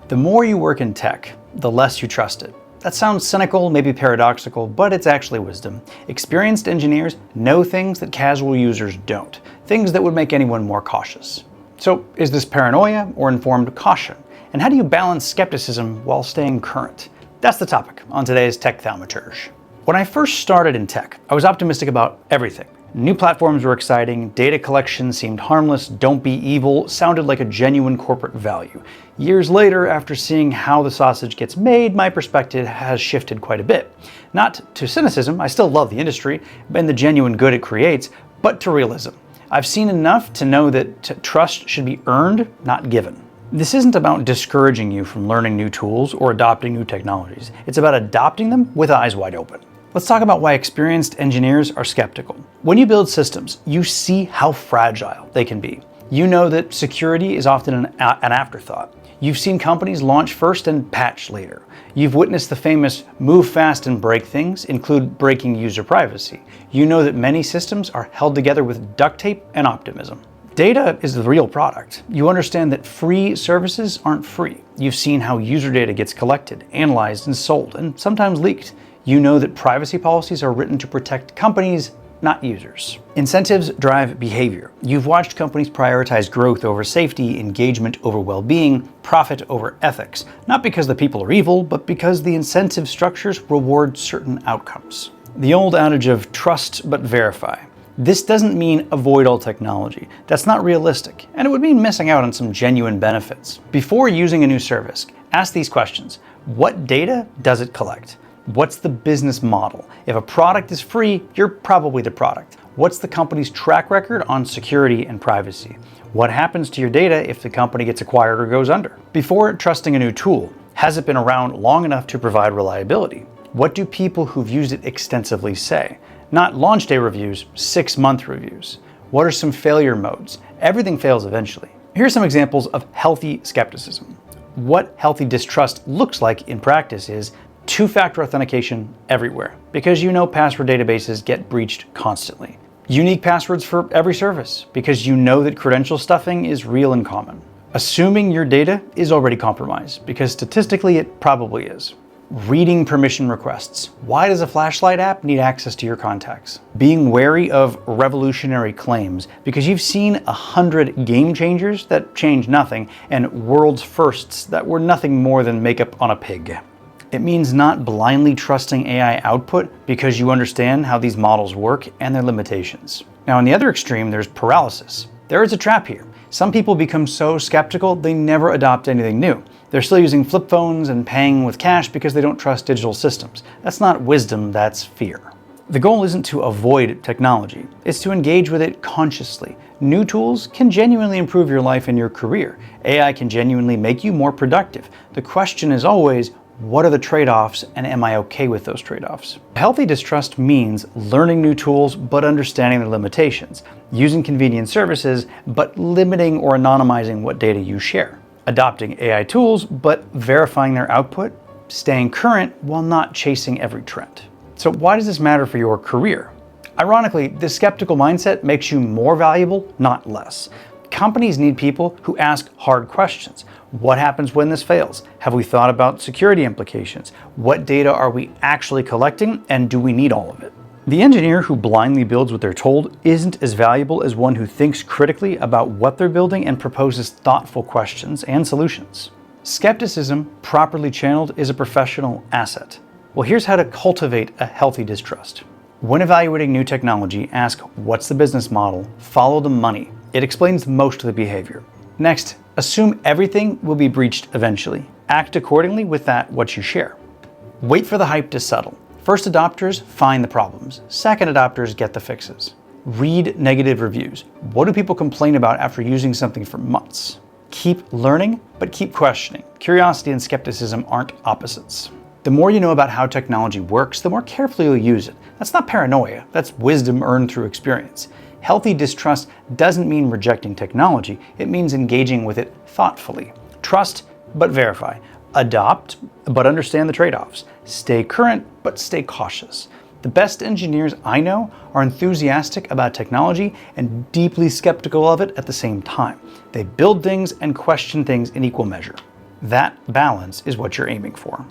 The more you work in tech, the less you trust it. That sounds cynical, maybe paradoxical, but it's actually wisdom. Experienced engineers know things that casual users don't, things that would make anyone more cautious. So is this paranoia or informed caution? And how do you balance skepticism while staying current? That's the topic on today's Tech Thaumaturge. When I first started in tech, I was optimistic about everything. New platforms were exciting, data collection seemed harmless, don't be evil sounded like a genuine corporate value. Years later, after seeing how the sausage gets made, my perspective has shifted quite a bit. Not to cynicism, I still love the industry and the genuine good it creates, but to realism. I've seen enough to know that trust should be earned, not given. This isn't about discouraging you from learning new tools or adopting new technologies. It's about adopting them with eyes wide open. Let's talk about why experienced engineers are skeptical. When you build systems, you see how fragile they can be. You know that security is often an afterthought. You've seen companies launch first and patch later. You've witnessed the famous move fast and break things include breaking user privacy. You know that many systems are held together with duct tape and optimism. Data is the real product. You understand that free services aren't free. You've seen how user data gets collected, analyzed, and sold, and sometimes leaked. You know that privacy policies are written to protect companies, not users. Incentives drive behavior. You've watched companies prioritize growth over safety, engagement over well-being, profit over ethics, not because the people are evil, but because the incentive structures reward certain outcomes. The old adage of trust but verify. This doesn't mean avoid all technology. That's not realistic, and it would mean missing out on some genuine benefits. Before using a new service, ask these questions. What data does it collect? What's the business model? If a product is free, you're probably the product. What's the company's track record on security and privacy? What happens to your data if the company gets acquired or goes under? Before trusting a new tool, has it been around long enough to provide reliability? What do people who've used it extensively say? Not launch day reviews, 6-month reviews. What are some failure modes? Everything fails eventually. Here are some examples of healthy skepticism. What healthy distrust looks like in practice is two-factor authentication everywhere, because you know password databases get breached constantly. Unique passwords for every service, because you know that credential stuffing is real and common. Assuming your data is already compromised, because statistically it probably is. Reading permission requests. Why does a flashlight app need access to your contacts? Being wary of revolutionary claims, because you've seen 100 game changers that change nothing, and world's firsts that were nothing more than makeup on a pig. It means not blindly trusting AI output because you understand how these models work and their limitations. Now, on the other extreme, there's paralysis. There is a trap here. Some people become so skeptical they never adopt anything new. They're still using flip phones and paying with cash because they don't trust digital systems. That's not wisdom, that's fear. The goal isn't to avoid technology, it's to engage with it consciously. New tools can genuinely improve your life and your career. AI can genuinely make you more productive. The question is always, what are the trade-offs, and am I okay with those trade-offs? Healthy distrust means learning new tools but understanding their limitations, using convenient services but limiting or anonymizing what data you share, adopting AI tools but verifying their output, staying current while not chasing every trend. So why does this matter for your career? Ironically, this skeptical mindset makes you more valuable, not less. Companies need people who ask hard questions. What happens when this fails? Have we thought about security implications? What data are we actually collecting, and do we need all of it? The engineer who blindly builds what they're told isn't as valuable as one who thinks critically about what they're building and proposes thoughtful questions and solutions. Skepticism, properly channeled, is a professional asset. Well, here's how to cultivate a healthy distrust. When evaluating new technology, ask what's the business model, follow the money. It explains most of the behavior. Next, assume everything will be breached eventually. Act accordingly with what you share. Wait for the hype to settle. First adopters find the problems. Second adopters get the fixes. Read negative reviews. What do people complain about after using something for months? Keep learning, but keep questioning. Curiosity and skepticism aren't opposites. The more you know about how technology works, the more carefully you'll use it. That's not paranoia, that's wisdom earned through experience. Healthy distrust doesn't mean rejecting technology, it means engaging with it thoughtfully. Trust, but verify. Adopt, but understand the trade-offs. Stay current, but stay cautious. The best engineers I know are enthusiastic about technology and deeply skeptical of it at the same time. They build things and question things in equal measure. That balance is what you're aiming for.